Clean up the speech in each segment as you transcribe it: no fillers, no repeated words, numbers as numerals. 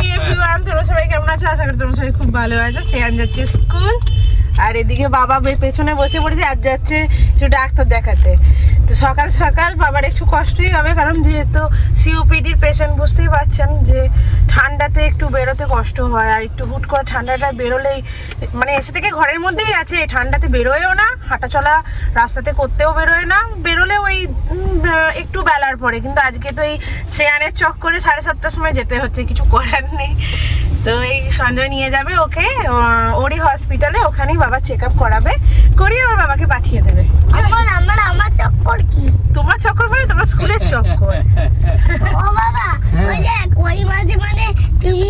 Evening everyone, তোমরা সবাই কেমন আছো? আশা করি তোমরা সবাই খুব ভালো আছো। শ্রেয়ান যাচ্ছে স্কুল, আর এদিকে বাবা পেছনে বসে পড়েছে, আজ যাচ্ছে একটু ডাক্তার দেখাতে। তো সকাল সকাল বাবার একটু কষ্টই হবে, কারণ যেহেতু সিওপিডির পেশেন্ট, বুঝতেই পারছেন যে ঠান্ডাতে একটু বেরোতে কষ্ট হয়। আর একটু হুট করে ঠান্ডাটা বেরোলেই, মানে এসে থেকে ঘরের মধ্যেই আছে, ঠান্ডাতে বেরোয়ও না, হাঁটাচলা রাস্তাতে করতেও বেরোয় না, বেরোলে ওই একটু বেলার পরে। কিন্তু আজকে তো এই শ্রেয়ানের চক্করে 7:30টার সময় যেতে হচ্ছে, কিছু করার নেই। তো এই সঞ্জয় নিয়ে যাবে ওকে ওরই হসপিটালে, ওখানেই বাবা চেক আপ করাবে, করিয়ে ওর বাবাকে পাঠিয়ে দেবে। আমার চক্কর কি? তোমার চক্কর মানে তোমার স্কুলের চক্কর। ও বাবা, ওই যে কই মাঝে মানে তুমি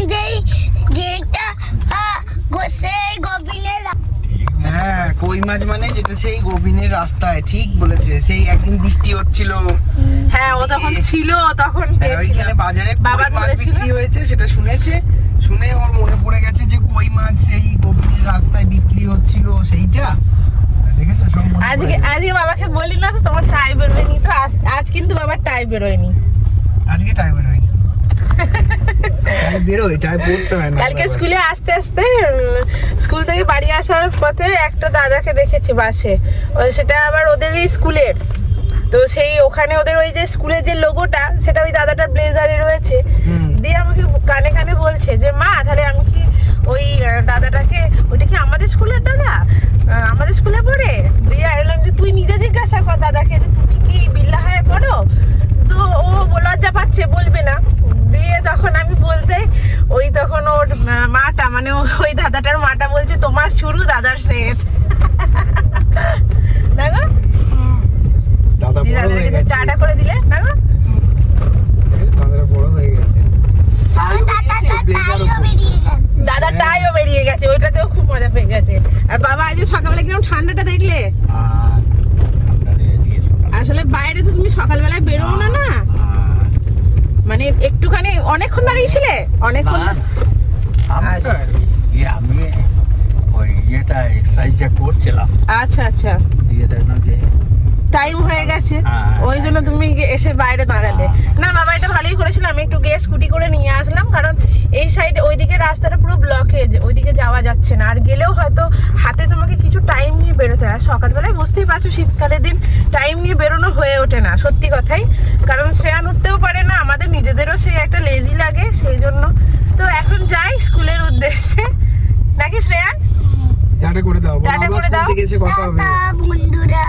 যেটা গোসেই গোবিনের, হ্যাঁ কই মাছ মানে যেটা সেই গোবিনের রাস্তায়, ঠিক বলেছে। সেই একদিন বৃষ্টি হচ্ছিল, হ্যাঁ ও তখন ছিল, তখন ওইখানে বাজারে বাবা কই মাছ বলেছিল। বিক্রি হয়েছে, সেটা শুনেছে। শুনে ওর মনে পড়ে গেছে যে কই মাছ সেই গোবিনের রাস্তায় বিক্রি হচ্ছিল, সেইটা দেখেছো সব মনে পড়ে আজকে গেছে। আজকে বাবাকে বলি না তো তোমার টাই বেরোয়নি, তো আজ কিন্তু বাবার টাই বেরোয়নি। আজকে টাইম বেরোয়নি, টাইম বেরোয়, টাইম পড়তে হয় না। কালকে স্কুলে আসতে আসতে স্কুল থেকে বাড়ি আসার পথে একটা দাদাকে দেখেছি বাসে, সেটা আবার ওদেরই স্কুলের। তো সেই ওখানে ওদের ওই যে স্কুলের যে লোগোটা, সেটা ওই দাদাটার ব্লেজারে রয়েছে। দিয়ে আমাকে কানে কানে বলছে যে মা, তাহলে আমি কি ওই দাদাটাকে, ওইটা কি আমাদের স্কুলের দাদা, আমাদের স্কুলে পড়ে? দিয়ে আমি বললাম যে তুই নিজে জিজ্ঞাসা কর দাদাকে, তুমি কি বিল্লাহায় পড়ো? তো ও লজ্জা পাচ্ছে, বলবে না। দিয়ে তখন আমি বলতে, ওই তখন ওর মাটা, মানে ওই দাদাটার মাটা বলছে তোমার শুরু দাদার শেষ। দেখো দাদা বড় হয়ে গেছে, চাটা করে দিলে, দেখো দাদারা বড় হয়ে গেছে। দাদার টাইও বেরিয়ে গেছে, ওইটাতেও খুব মজা পেয়ে গেছে। আর বাবা আজ সকালবেলা কিরকম ঠান্ডাটা দেখলে? আসলে বাইরে তো তুমি সকালবেলায় বেরোও না, না মানে একটুখানি, অনেকক্ষণ দাঁড়িয়েছিলে? অনেকক্ষণ? আচ্ছা আমি ওই ইয়েটা এক্সারসাইজটা করছিলাম, আচ্ছা আচ্ছা, দিয়ে দেখলাম যে টাইম হয়ে গেছে, ওই জন্য তুমি এসে বাইরে দাঁড়ালে। না বাবা এটা ভালোই করেছিল, আমি একটু গিয়ে স্কুটি করে নিয়ে আসলাম, কারণ এই সাইডে ওইদিকে রাস্তাটা পুরো ব্লকেজ, ওইদিকে যাওয়া যাচ্ছে না। আর গেলেও হয়তো হাতে তোমাকে কিছু টাইম নিয়ে বেরোতে হয়। আর সকালবেলায় বুঝতেই পারছো শীতকালের দিন টাইম নিয়ে বেরোনো হয়ে ওঠে না, সত্যি কথাই। কারণ শ্রেয়ান উঠতেও পারে না, আমাদের নিজেদেরও সেই একটা লেজি লাগে, সেই জন্য। তো এখন যাই স্কুলের উদ্দেশ্যে, নাকি শ্রেয়ান? টাটা করে দাও, টাটা করে দাও। স্কুল থেকে এসে কথা হবে। বন্ধুরা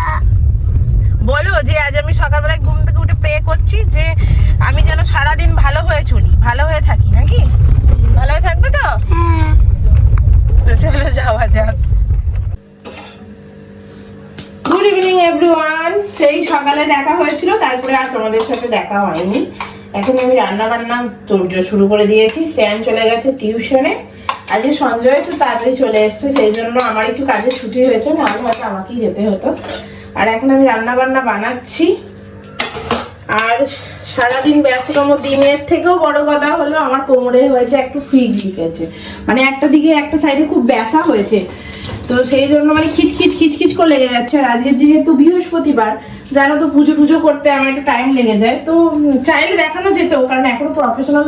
বলো যে আজ আমি সকালবেলায় ঘুম থেকে উঠে প্রে করছি যে আমি যেন সারাদিন ভালো হয়ে চলি, ভালো হয়ে থাকি, নাকি? ভালো হয়ে থাকবে তো? তো চলো যাওয়া যাক। Good evening everyone. সেই সকালে দেখা হয়েছিল, তারপরে আর তোমাদের সাথে দেখা হয়নি। এখন আমি রান্না বান্না শুরু করে দিয়েছি। শ্যাম চলে গেছে টিউশনে, আজকে সঞ্জয় একটু তাড়াতাড়ি চলে এসছে, সেই জন্য আমার একটু কাজের ছুটি হয়েছে, নাহলে হয়তো আমাকেই যেতে হতো। আর এখন আমি রান্না বান্না বানাচ্ছি। আর সারাদিন ব্যস্ততম দিনের থেকেও বড় কথা হলো আমার কোমরে হয়েছে একটু ফ্রিজ লিকেছে, মানে একটা দিকে একটা সাইডে খুব ব্যথা হয়েছে। তো সেই জন্য মানে খিচখিচ খিচখিচ করে লেগে যাচ্ছে। আর আজকে যেহেতু বৃহস্পতিবার, জানো তো পুজো টুজো করতে আমার একটু টাইম লেগে যায়। তো চাইলে দেখানো যেত, কারণ এখনো প্রফেশনাল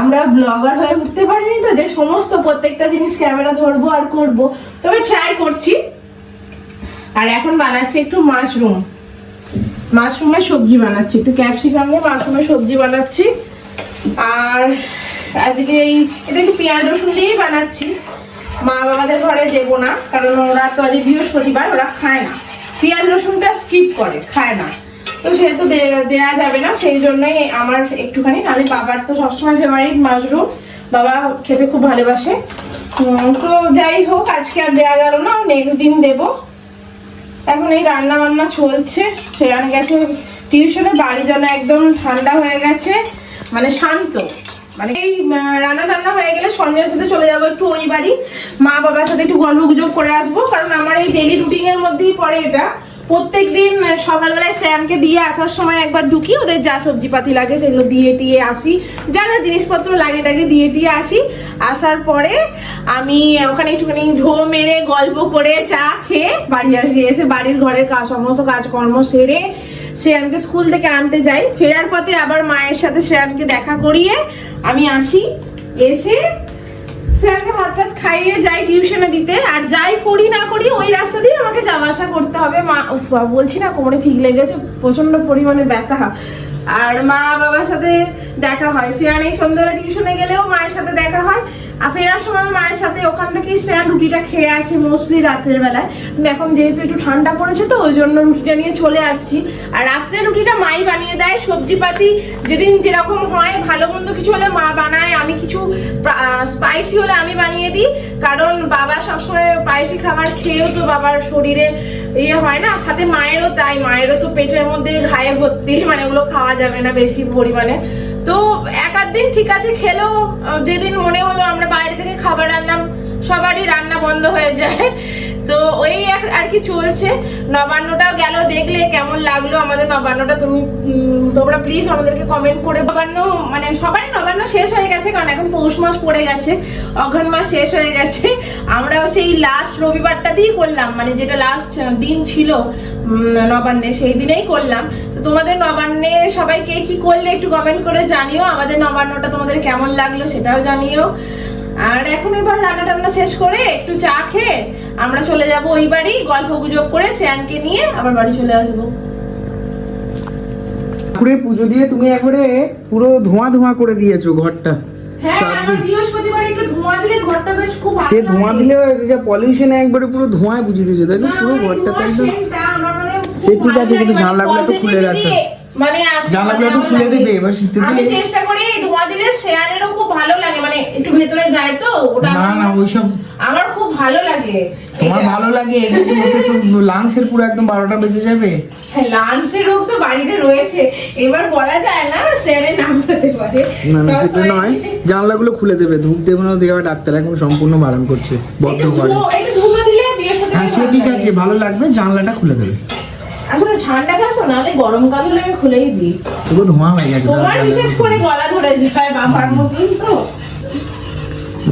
আমরা ব্লগার হয়ে উঠতে পারিনি, তো যে সমস্ত প্রত্যেকটা জিনিস ক্যামেরা ধরবো আর করবো, তবে ট্রাই করছি। আর এখন বানাচ্ছি একটু মাশরুমের সবজি বানাচ্ছি, একটু ক্যাপসিকাম দিয়ে মাশরুমের সবজি বানাচ্ছি। আর আজকে এটা একটু পেঁয়াজ রসুন দিয়েই বানাচ্ছি। মা বাবাদের ঘরে দেবো না, কারণ ওরা তো আজ বৃহস্পতিবার, ওরা খায় না, পেঁয়াজ রসুনটা স্কিপ করে, খায় না। তো সেহেতু দেওয়া যাবে না, সেই জন্যই আমার একটুখানি। নাহলে বাবার তো সবসময় ফেভারিট মাশরুম, বাবা খেতে খুব ভালোবাসে। তো যাই হোক, আজকে আর দেওয়া গেল না, নেক্সট দিন দেবো। এখন এই রান্না বান্না চলছে। শ্রেয়ান গেছে টিউশনে, বাড়ি যেন একদম ঠান্ডা হয়ে গেছে, মানে শান্ত। মানে এই রান্না টান্না হয়ে গেলে সঞ্জয়ের সাথে চলে যাবো একটু ওই বাড়ি, মা বাবার সাথে একটু গল্প গুজব করে আসবো। কারণ আমার এই ডেলি রুটিন এর মধ্যেই পড়ে এটা। প্রত্যেকদিন সকালবেলায় শ্রেয়ানকে দিয়ে আসার সময় একবার ঢুকি, ওদের যা সবজিপাতি লাগে সেগুলো দিয়ে টিয়ে আসি, যা যা জিনিসপত্র লাগে টাগে দিয়ে টিয়ে আসি। আসার পরে আমি ওখানে একটুখানি ঢো মেরে গল্প করে চা খেয়ে বাড়ি আসি, এসে বাড়ির ঘরের সমস্ত কাজকর্ম সেরে শ্রেয়ানকে স্কুল থেকে আনতে যাই। ফেরার পথে আবার মায়ের সাথে শ্রেয়ানকে দেখা করিয়ে আমি আসি। এসে শ্রেয়ানকে ভাত টাত খাইয়ে যাই টিউশনে দিতে, আর যাই করি না করি ওই রাস্তা দিয়ে আমাকে যাওয়া আসা করতে হবে। মা উফ, বলছি না কোমরে ফিক লেগেছে, প্রচন্ড পরিমাণে ব্যথা। আর মা বাবার সাথে দেখা হয়, শ্রেয়ান এই সন্ধ্যাবেলা টিউশনে গেলেও মায়ের সাথে দেখা হয়। আর ফেরার সময় মায়ের সাথে ওখান থেকেই শ্রেয়ান রুটিটা খেয়ে আসে মোস্টলি রাত্রের বেলায়। কিন্তু এখন যেহেতু একটু ঠান্ডা পড়েছে তো ওই জন্য রুটিটা নিয়ে চলে আসছি। আর রাত্রে রুটিটা মাই বানিয়ে দেয়, সবজিপাতি যেদিন যেরকম হয়, ভালো মন্দ কিছু হলে মা বানায়, আমি কিছু স্পাইসি হলে আমি বানিয়ে দিই। কারণ বাবা সবসময় স্পাইসি খাবার খেয়েও তো বাবার শরীরে ইয়ে হয় না, সাথে মায়েরও তাই, মায়েরও তো পেটের মধ্যে ঘায়ে ভর্তি, মানে ওগুলো খাওয়া যাবে না বেশি পরিমাণে। তো এক আধ দিন ঠিক আছে খেলেও, যেদিন মনে হলো আমরা বাইরে থেকে খাবার আনলাম, সবারই রান্না বন্ধ হয়ে যায়। তো ওই আর কি চলছে। নবান্নটাও গেল, দেখলে কেমন লাগলো আমাদের নবান্নটা? তোমরা প্লিজ আমাদেরকে কমেন্ট করে। নবান্ন মানে সবারই নবান্ন শেষ হয়ে গেছে, কারণ এখন পৌষ মাস পড়ে গেছে, অঘ্রাণ মাস শেষ হয়ে গেছে। আমরাও সেই লাস্ট রবিবারটাতেই করলাম, মানে যেটা লাস্ট দিন ছিল নবান্নে, সেই দিনেই করলাম। তো তোমাদের নবান্নে সবাই কে কি করলে একটু কমেন্ট করে জানিও। আমাদের নবান্নটা তোমাদের কেমন লাগলো সেটাও জানিও। আর এখন এবার রান্না টান্না শেষ করে একটু চা খেয়ে আমরা চলে যাব ওই বাড়ি, গল্প গুজব করে শ্রেয়ানকে নিয়ে আবার বাড়ি চলে আসবো। ঠাকুরের পুজো দিয়ে তুমি একবারে পুরো ধোঁয়া ধোঁয়া করে দিয়েছো ঘরটা। হ্যাঁ, আমার বৃহস্পতিবারে একটু ধোঁয়া দিলে ঘরটা বেশ খুব ভালো সে লাগে। ধোঁয়া দিলে যে পলিউশন একবারে পুরো ধোঁয়ায় বুঝিয়ে দিয়েছে, দেখো না, পুরো ওই ঘরটা তো ধোঁয়ার একদম। সেন্টটা আমার মানে খুব সে ঠিক ভালো আছে, কিন্তু লাগে, জানলাগুলো একটু খুলে positivity রাখতে। মানে আসে, জানলাগুলো মানে একটু আমার খুলে লাগে। দিবে এবার শীতের আমি দিনে। চেষ্টা করি ধোঁয়া দিলে শ্রেয়ানেরও খুব ভালো লাগে, মানে একটু ভেতরে যায় তো ওটা না না, ওইসব আমার খুব ভালো লাগে। তোমার ভালো লাগে, কিন্তু ওতে তো লাংসের পুরো একদম 12টা বেজে যাবে। লাঞ্চের রোগ তো বাড়িতে রয়েছে, এবার বলা যায় না শ্রেয়ানের নাম হতে পারে। না না, সেটা নয়, জানলাগুলো খুলে দেবে, ধূপ দেবে না দেওয়া, ডাক্তার এখন সম্পূর্ণ বারণ করছে, বদ্ধ করে। একটু ধুলো দিলে বৃহস্পতিবার হ্যাঁ সে ঠিক আছে, ভালো লাগবে, জানলাটা খুলে দেবে। আসলে ঠান্ডা কাশো নাহলে গরমকাল হলে আমি খুলেই দিই। পুরো ধোঁয়া হয়ে গেছে। তোমার বিশেষ করে গলা ধরে যায় বাবার মতন তো।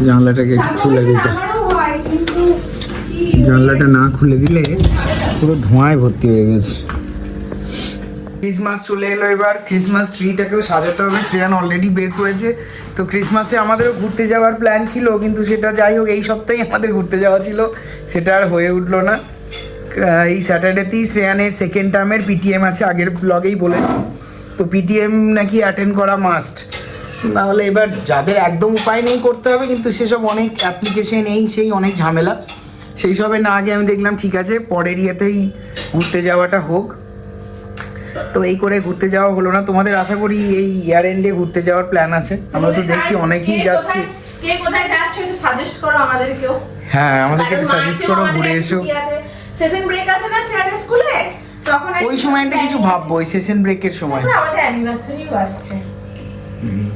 জানলাটাকে একটু খুলে দিতে, আমারও হয়, কিন্তু জানলাটা না খুলে দিলে পুরো ধোঁয়ায় ভর্তি হয়ে গেছে। ক্রিসমাস চলে এলো, এবার ক্রিসমাস ট্রিটাকেও সাজাতে হবে। শ্রেয়ান অলরেডি বের করেছে। তো ক্রিসমাসে আমাদেরও ঘুরতে যাওয়ার প্ল্যান ছিল, কিন্তু সেটা যাই হোক এই সপ্তাহে আমাদের ঘুরতে যাওয়া ছিল, সেটা আর হয়ে উঠলো না। এই স্যাটারডেতেই শ্রেয়ানের সেকেন্ড টার্মের পিটিএম আছে, আগের ব্লগেই বলেছি। তো পিটিএম নাকি অ্যাটেন্ড করা মাস্ট, নাহলে এবার যাদের একদম উপায় নেই করতে হবে, কিন্তু সেসব অনেক অ্যাপ্লিকেশন এই সেই অনেক ঝামেলা, সেই সবে না আগে আমি দেখলাম ঠিক আছে পরের ইয়েতেই ঘুরতে যাওয়াটা হোক। তো এই করে ঘুরতে যাওয়া হলো না। তোমাদের আশা করি এই ইয়ার এন্ডে ঘুরতে যাওয়ার প্ল্যান আছে, আমরা তো দেখছি অনেকেই যাচ্ছে। কে কোথায় যাচ্ছে একটু সাজেস্ট করো আমাদেরকেও। হ্যাঁ আমাদেরকে একটু সাজেস্ট করো, ঘুরে এসো। সেশন ব্রেক আছে না শ্রেয়ানের স্কুলে, তখন ওই সময়টা কিছু ভাববো, ওই সেশন ব্রেকের সময়। আমাদের অ্যানিভার্সারিও আসছে।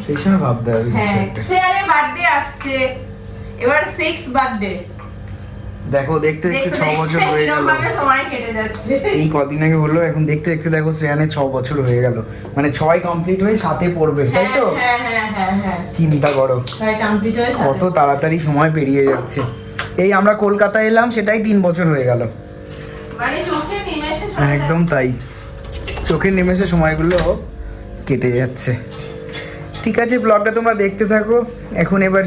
সেই সময় ভাবতে হবে কিছু হ্যাঁ, একটা। শ্রেয়ানের বার্থডে আসছে, এবার 6 বার্থডে। দেখো দেখতে দেখতে 6 বছর হয়ে গেল, সময় কেটে যাচ্ছে। এই কদিন আগে হলো, এখন দেখতে দেখতে দেখো শ্রেয়ানের 6 বছর হয়ে গেল, মানে 6 কমপ্লিট হয়ে 7-এ পড়বে, তাই তো? হ্যাঁ চিন্তা করো কমপ্লিট হয়ে কত তাড়াতাড়ি সময় পেরিয়ে যাচ্ছে। এই আমরা কলকাতা এলাম, সেটাই 3 বছর হয়ে গেল। মানে চোখে নিমেষে সময় একদম তাই, চোখের নিমেষে সময়গুলো কেটে যাচ্ছে। ঠিক আছে, ব্লগটা তোমরা দেখতে থাকো। এখন এবার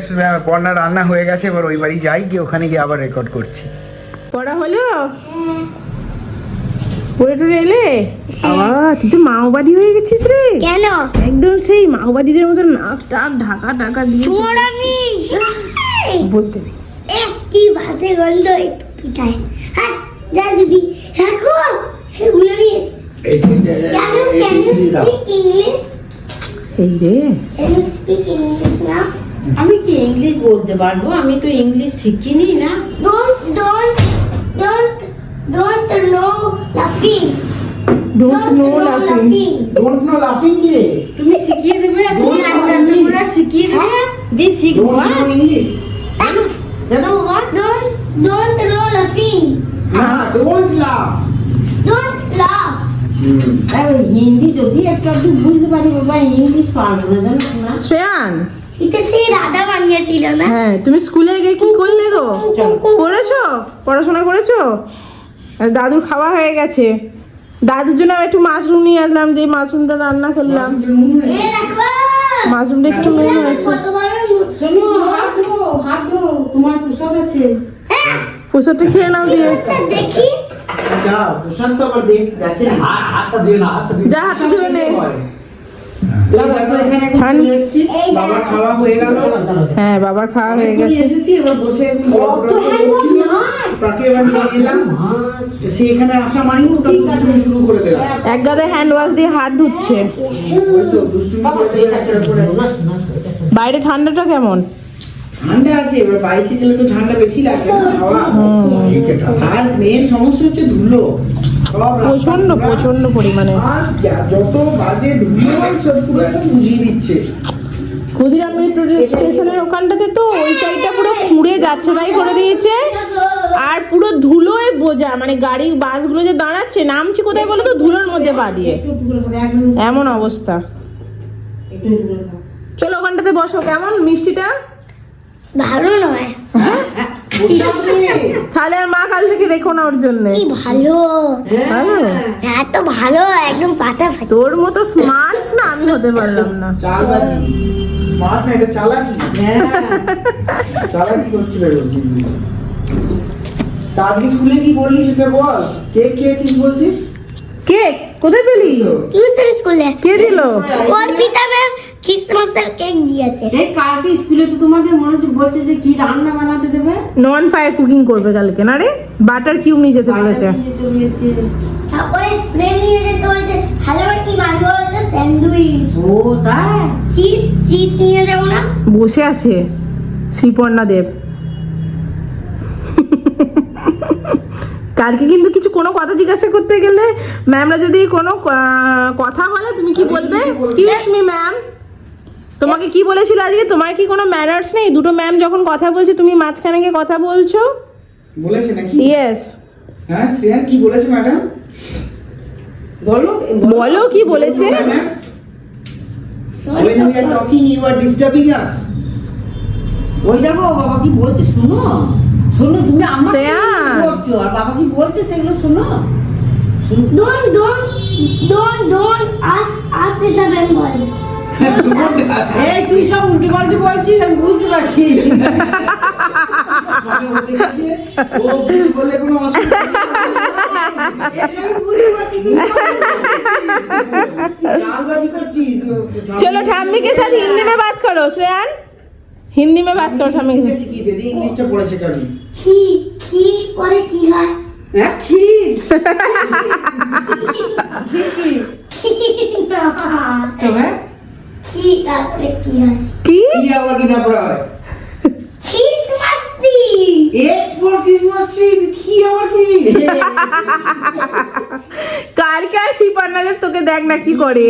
পর্ণা রান্না হয়ে গেছে, এবার ওই বাড়ি যাই, গিয়ে ওখানে গিয়ে আবার রেকর্ড করছি। পড়া হলো পড়ে টরে এলে? তুই তো মাওবাদী হয়ে গেছিস রে। কেন? একদম সেই মাওবাদীদের মতো নাক টাক ঢাকা ঢাকা দিয়ে চোর আমি। বলতে নেই। কি বাজে গন্ধ এই পিঠায়। হ্যাঁ, যা দিবি। রাখো সেগুলো নিয়ে। Can you speak English? এই রে, Can you speak English now? আমি কি ইংলিশ বলতে পারবো? আমি তো ইংলিশ শিখিনি না। Don't know laughing. Don't know লাফিং। ডোন্ট নো লাফিং কি রে? তুমি শিখিয়ে দেবে, তুমি Don't একটা know English. করে শিখিয়ে দেবে, দিয়ে শিখবো। ইংলিশ জানো বাবা? Don't know laughing. না, ডোন্ট লাফ। Don't laugh. হিন্দি যদি একটু একটু বুঝতে পারি বাবা, ইংলিশ পারবো না, জানো না। শ্রেয়ান, এটা সেই রাধা বানিয়েছিল না? হ্যাঁ তুমি স্কুলে গিয়ে কি করলে গো? পড়েছো? পড়াশোনা করেছো? আর দাদুর খাওয়া হয়ে গেছে, দাদুর জন্য একটু মাশরুম নিয়ে আসলাম, যে মাশরুমটা রান্না করলাম। এ দেখো। মাশরুমটা একটু নুন হয়েছে। কত বড় শোনো তোমার প্রসাদ আছে। প্রসাদটা খেয়ে নাও দিয়ে। দেখি যা প্রশান্ত তো আবার দেখে হাতটা দিয়ে না, হাতটা দিয়ে যা হাতে ধুয়ে নে। দেখো এখানে এখন চলে এসেছি, বাবা খাওয়া হয়ে গেল। হ্যাঁ বাবার খাওয়া হয়ে এখনই গেছে। এসেছি, এবার বসে এখন গল্প করছিল, তাকে এবার নিয়ে এলাম। সে এখানে আসা মানেই তো তার দুষ্টুমি শুরু করে দেবে। এক গাদা হ্যান্ড ওয়াশ দিয়ে হাত ধুচ্ছে। ওই তো দুষ্টুমি করে দেবে একটার পরে। বাইরে ঠান্ডাটা কেমন? ঠান্ডা আছে, এবার বাইকে গেলে তো ঠান্ডা বেশি লাগে না, হাওয়া। আর মেন সমস্যা হচ্ছে ধুলো, সব রাস্তা প্রচন্ড নোংরা। প্রচন্ড পরিমাণে। আর যত বাজে ধুলো সব পুরো একদম বুঝিয়ে দিচ্ছে। ক্ষুদিরাম মেট্রো স্টেশনের ওখানটাতে তো ওই সাইডটা পুরো খুঁড়ে যাচ্ছে তাই করে দিয়েছে। আর পুরো ধুলোয় বোঝা, মানে গাড়ি বাসগুলো যে দাঁড়াচ্ছে নামছে কোথায় বলো তো, ধুলোর মধ্যে পা দিয়ে, একটু একটু করে খাবে, এক মিনিট এমন অবস্থা। একটু একটু করে খাও। চলো ওখানটাতে বসো। কেমন মিষ্টিটা? ভালো নয়, তাহলে আর মা কাল থেকে রেখো না ওর জন্য। কি ভালো, ভালো? এত ভালো একদম পাতা ফাটা। তোর মতো স্মার্ট না আমি হতে পারলাম না। চালবাজি, স্মার্ট না, এটা চালাকি। চালাকি করছিল বলছি। তা আজকে স্কুলে কি করলি সেটা বল। কেক খেয়েছিস বলছিস? কেক কোথায় পেলি? টিউশন স্কুলে কে দিল? অর্পিতা ম্যাম ক্রিসমাসের কেক দিয়েছে। এই কালকে স্কুলে তো তোমাদের মনে হচ্ছে বলছে যে কি রান্না বানাতে দেবে। নন ফায়ার কুকিং করবে কালকে না রে? বাটার কিউব নিয়ে যেতে বলেছে। বাটার দিয়ে তো দিয়েছে। তারপরে প্রেম নিয়ে যেতে বলেছে, ভালো কি মারবো বলতে স্যান্ডউইচ, ও তাই? চিজ চিজ নিয়ে যাবো না। বসে আছে শ্রীপর্ণা দেব। কালকে কিন্তু কিছু কোনো কথা জিজ্ঞাসা করতে গেলে ম্যামরা যদি কোনো কথা বলে তুমি কি বলবে? এক্সকিউজ মি ম্যাম, তোমাকে কি বলেছিল আজকে? তোমার কি কোনো ম্যানার্স নেই? দুটো ম্যাম যখন কথা বলছে তুমি মাঝখানে গিয়ে কথা বলছো। বলেছে নাকি? ইয়েস, হ্যাঁ শ্রেয়ান কি বলেছে ম্যাডাম? বলো বলো কি বলেছে। Manners? When we are talking, you are disturbing us. ওই দেখো বাবা কি বলছে শোনো, শোনো তুমি আমার শ্রেয়া। করছো আর বাবা কি বলছে সেগুলো শোনো। Don't ask it a Bengal. এই তুই সব উল্টো পাল্টে বলছিস, আমি বুঝতে পারছি। মানে ও দেখেছে, ও ভুল বলে কোনো অসুবিধা নেই। আমি বুঝতে পারছি তুই সব चालबाजी करची तो चलो ठाम्मी के साथ हिंदी में बात करो श्रेयान, हिंदी में बात करो ठाम्मी के साथ। শিখিয়ে দে দি ইংলিশটা পড়ে শেখাবি। কি করে কি হয়? হ্যাঁ ক্ষীর না, তবে কি তারপরে কি হয়? কি কি আবার কি তারপরে হয়? Christmas tree. X for Christmas tree, কি আবার কি? কালকে আর শ্রীপর্ণা দেব তোকে দেখ না কি করে।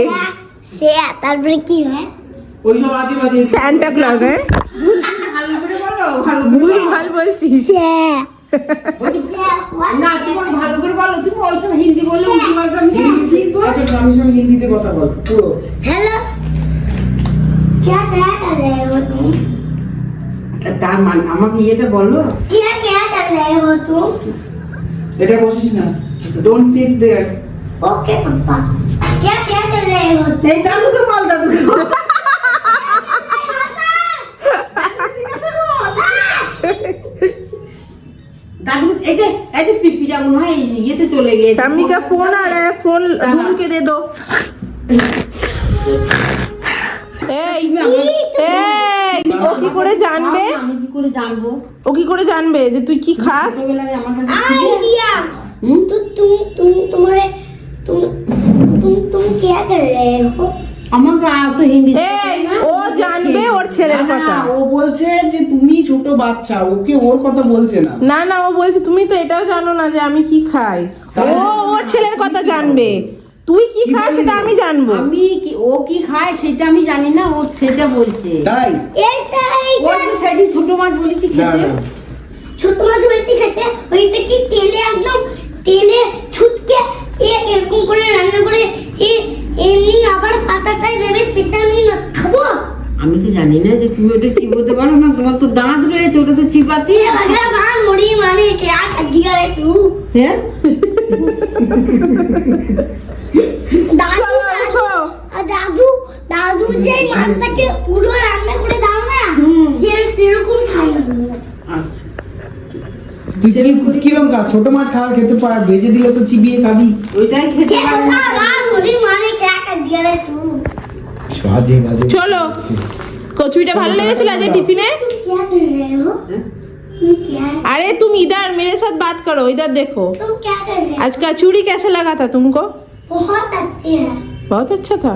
সে তারপরে কি হয়? ওই সব আজে বাজে স্যান্টা ক্লজ, হ্যাঁ ভালো করে বলো, ভালো ভুল ভাল বলছিস। না তুমি ভালো করে বলো, তুমি ওই সব হিন্দি বললে উল্টো পাল্টা আমি বুঝি তো। আচ্ছা আমি সব হিন্দিতে কথা বল পুরো। हेलो, क्या क्या कर रहे हो तुम? তার মানে আমাকে এটা বলো। क्या क्या कर रहे हो तुम? এটা বসিস না, ডোন্ট সিট देयर। ओके पापा, क्या क्या कर रहे हो तुम? এই দাদুকে বল, দাদুকে বল। दादू এই যে পিপিটা মনে হয় ইয়েতে চলে গিয়েছে। टम्मी का फोन आ रहा है, फोन ढूंढ के दे दो। এই ও কি করে জানবে? আমি কি করে জানবো? ও কি করে জানবে যে তুই কি খাস? ছোটবেলায় আমার কাছে ছিল। आइडिया। तो तुम्हारे तुम क्या कर रहे हो? আমাকে আর তো হিন্দি এই ও জানবে ওর ছেলের না, কথা। ও বলছে যে তুমি ছোট বাচ্চা, ওকে ওর কথা বলছে না। না না ও বলছে তুমি তো এটাও জানো না যে আমি কি খাই। ও ওর ছেলের কথা জানবে, তুই কি খাস সেটা আমি জানবো। আমি কি ও কি খায় সেটা আমি জানি না, ও সেটা বলছে। তাই ও তো সেদিন ছোট মাছ বলেছি খেতে। ছোট মাছ বলতে খেতে ওইটা কি তেলে একদম তেলে ছুটকে এরকম করে রান্না করে এমনি আবার পাতাটাই দেবে, সেটা আমি না খাবো। আমি তো জানি না যে তুমি ওটা চিবোতে পারো না, তোমার তো দাঁত রয়েছে, ওটা তো চিবাতে ये वगैरह बाहर मुड़ी मारी क्या कर दिया रे तू? হ্যাঁ। दादू চলো, উঠো। দাদু দাদু যে মাছটাকে পুরো রান্না করে দাও না, সেরকম খাই না। তুই কি লঙ্কা ছোট মাছ খাওয়া খেতে পার, ভেজে দিলে তো চিবিয়ে খাবি। ওইটাই খেতে क्या পারবো না। होगा थोड़ी माने क्या कर दिया रे तू বাজে বাজে চলো কচুরিটা ভালো লেগেছিল আজ টিফিনে? तुम क्या कर रहे हो तुम क्या अरे तुम इधर मेरे साथ बात करो, इधर देखो तुम क्या कर रहे हो आज कचौड़ी कैसा लगा था तुमको? बहुत अच्छे है बहुत अच्छा था।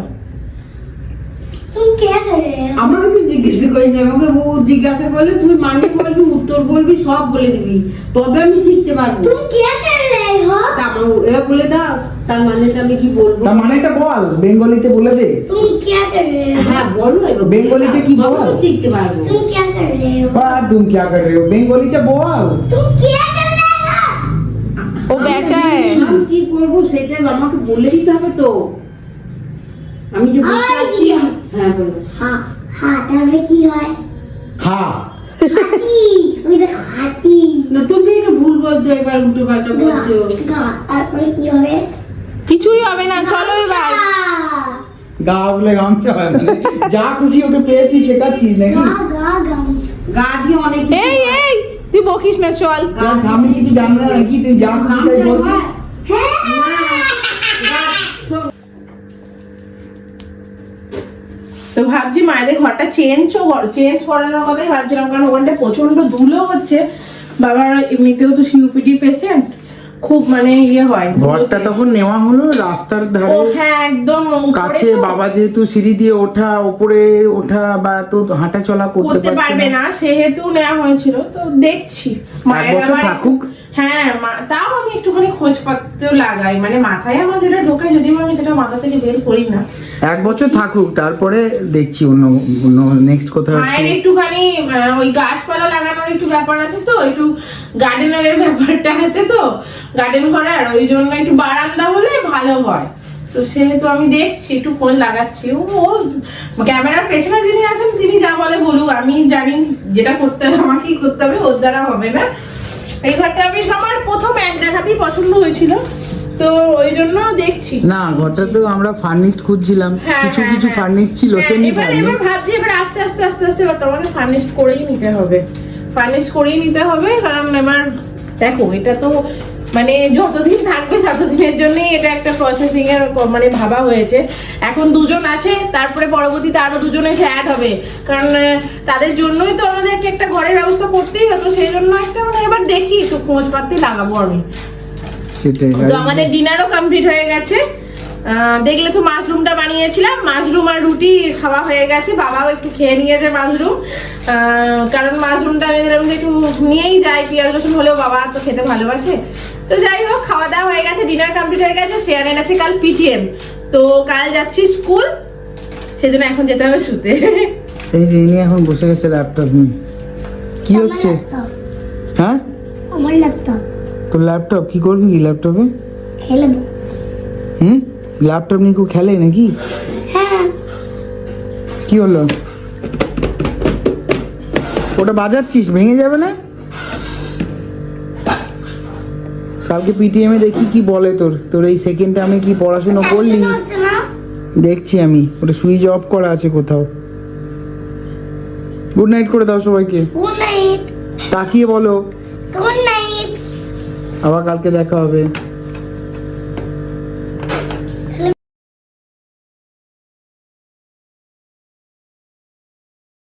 तुम क्या कर रहे हो আমাকে তুই জিজ্ঞেস করিস না, আমাকে ও জিজ্ঞাসা করলে তুই মানে বলবি, উত্তর বলবি, সব বলে দিবি, তবে আমি শিখতে পারবো। तुम क्या कर रहे हो তা আমার এবার বলে দাও তার মানেটা আমি কি বলবো। তার মানেটা বল, বেঙ্গলিতে বলে দে। तुम क्या कर रहे हो হ্যাঁ বলো এবার, বেঙ্গলিতে কি তবে বল? আমি শিখতে পারবো। तुम क्या कर रहे हो বা তুম क्या कर रहे हो, বেঙ্গলিতে বল। तुम क्या कर रहे हो वो बैठा है। আমি কি করবো সেটা আমাকে বলে দিতে হবে তো। আমি যে বসে আর আছি, কি? হ্যাঁ বলো। हाँ हाँ তারপরে কি হয় হ্যাঁ হাতি ওই দেখো হাতি না তুমি একটু ভুল বলছো, এবার উল্টো পাল্টা গা বলছো। গা তারপরে কি হবে কিছুই হবে না, চলো এবার। গা বলে গামছা হয় মানে যা খুশি ওকে পেয়েছি শেখাচ্ছিস নাকি? গা গা গামছা গা দিয়ে অনেক কিছু এই হয়। এই তুই বকিস না, চল। আমি কিছু জানি না নাকি, তুই যা খুশি তাই বলছিস। হ্যাঁ তো ভাবছি মায়েদের ঘরটা চেঞ্জ করানোর কথাই ভাবছিলাম, কারণ ওখানটা প্রচন্ড ধুলো হচ্ছে। বাবার এমনিতেও তো সিউপিডি পেশেন্ট, খুব মানে ইয়ে হয় ঘরটা তখন নেওয়া হলো রাস্তার ও ধারে হ্যাঁ একদম উপরে কাছে, তো বাবা যেহেতু সিঁড়ি দিয়ে ওঠা উপরে ওঠা বা তো হাঁটা চলা করতে করতে পারবে পারবে না, সেহেতু নেওয়া হয়েছিল। তো দেখছি মায়ের বছর আবার থাকুক। হ্যাঁ তাও আমি একটুখানি খোঁজ পাতেও লাগাই, মানে মাথায় আমার যেটা ঢোকায়, যদিও আমি সেটা মাথা থেকে বের করি না। 1 বছর থাকুক, তারপরে দেখছি অন্য নেক্সট কোথাও মায়ের একটু- একটুখানি ওই গাছপালা লাগানোর একটু ব্যাপার আছে, তো একটু গার্ডেনারের ব্যাপারটা আছে, তো গার্ডেন করার ওই জন্য একটু বারান্দা হলে ভালো হয়। তো সেহেতু আমি দেখছি, একটু খোঁজ লাগাচ্ছি। ও ক্যামেরার পেছনে যিনি আছেন তিনি যা বলে বলুক, আমি জানি যেটা করতে হবে আমাকেই করতে হবে, ওর দ্বারা হবে না। এই ঘরটা আমি আমার প্রথম এক দেখাতেই পছন্দ হয়েছিল, তো ওই জন্য দেখছি। না ঘরটা তো আমরা ফার্নিশড খুঁজছিলাম, হ্যাঁ, কিছু হ্যাঁ, কিছু হ্যাঁ। ফার্নিশ ছিল, হ্যাঁ, সেমি এবার ফার্নিশ। ভাবছি এবার আস্তে আস্তে আস্তে আস্তে এবার তোমাকে ফার্নিশ করেই নিতে হবে, ফার্নিশ করেই নিতে হবে। কারণ এবার দেখো এটা তো মানে যতদিন থাকবে ততদিনের জন্যই এটা একটা প্রসেসিং এর মানে ভাবা হয়েছে। এখন 2 জন আছে, তারপরে পরবর্তীতে আরো 2 জন এসে অ্যাড হবে, কারণ তাদের জন্যই তো আমাদেরকে একটা ঘরের ব্যবস্থা করতেই হতো। সেই জন্য একটা মানে এবার দেখি একটু খোঁজ পাতি লাগাবো আমি। সেটাই তো আমাদের ডিনারও কমপ্লিট হয়ে গেছে। দেখলে তো মাশরুমটা বানিয়েছিলাম, মাশরুম আর রুটি খাওয়া হয়ে গেছে। বাবাও একটু খেয়ে নিয়েছে মাশরুম, কারণ মাশরুমটা আমি দিলাম যে একটু নিয়েই যাই, পেঁয়াজ রসুন হলেও বাবা তো খেতে ভালোবাসে। তো যাই হোক খাওয়া দাওয়া হয়ে গেছে, ডিনার কমপ্লিট হয়ে গেছে। শ্রেয়ানের আছে কাল পিটিএম, তো কাল যাচ্ছি স্কুল, সেজন্য এখন যেতে হবে শুতে। এই যে ইনি এখন বসে গেছে ল্যাপটপ নিয়ে। কি হচ্ছে? হ্যাঁ আমার ল্যাপটপ তোর ল্যাপটপ কি করবি কি ল্যাপটপে? খেলবো ল্যাপটপ নিয়ে কেউ খেলে নাকি? হ্যাঁ কি হলো? ওটা বাজাচ্ছিস, ভেঙে যাবে না? কালকে পিটিএম এ দেখি কি বলে তোর এই সেকেন্ডে আমি কি পড়াশোনা করলি হচ্ছে না দেখছি আমি। ওটা সুইচ অফ করা আছে কোথাও। গুড নাইট করে দাও সবাইকে, গুড নাইট তাকিয়ে বলো গুড নাইট আবার কালকে দেখা হবে।